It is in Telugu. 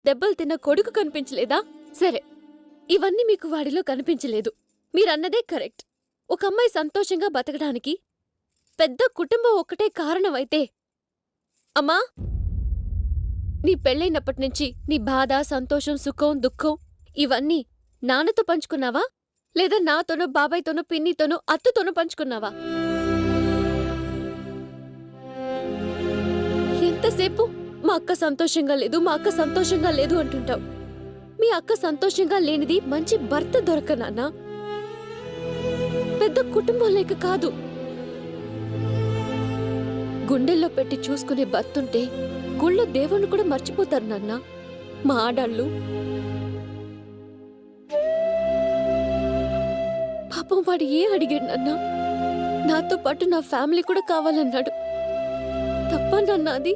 దెబ్బలు తిన్న కొడుకు కనిపించలేదా? సరే, ఇవన్నీ మీకు వాడిలో కనిపించలేదు. మీరన్నదే కరెక్ట్. ఒక అమ్మాయి సంతోషంగా బతకడానికి పెద్ద కుటుంబం ఒక్కటే కారణమైతే, అమ్మా, నీ పెళ్ళైనప్పటినుంచి నీ బాధ, సంతోషం, సుఖం, దుఃఖం ఇవన్నీ నాన్నతో పంచుకున్నావా? లేదా నాతోనో, బాబాయ్తోనో, పిన్నితోనో, అత్తతోనో పంచుకున్నావా? ఎంతసేపు మా అక్క సంతోషంగా లేదు, మా అక్క సంతోషంగా లేదు అంటుంటావు. మీ అక్క సంతోషంగా లేనిది మంచి భర్త దొరకనాన్నా, పెద్ద కుటుంబం లేక కాదు. గుండెల్లో పెట్టి చూసుకునే భర్తుంటే గుళ్ళో దేవుణ్ణి కూడా మర్చిపోతారు నాన్న. మా ఆడాళ్ళు పాపం వాడు అడిగాడు నాన్న? నాతో పాటు నా ఫ్యామిలీ కూడా కావాలన్నాడు. తప్ప నాన్న అది?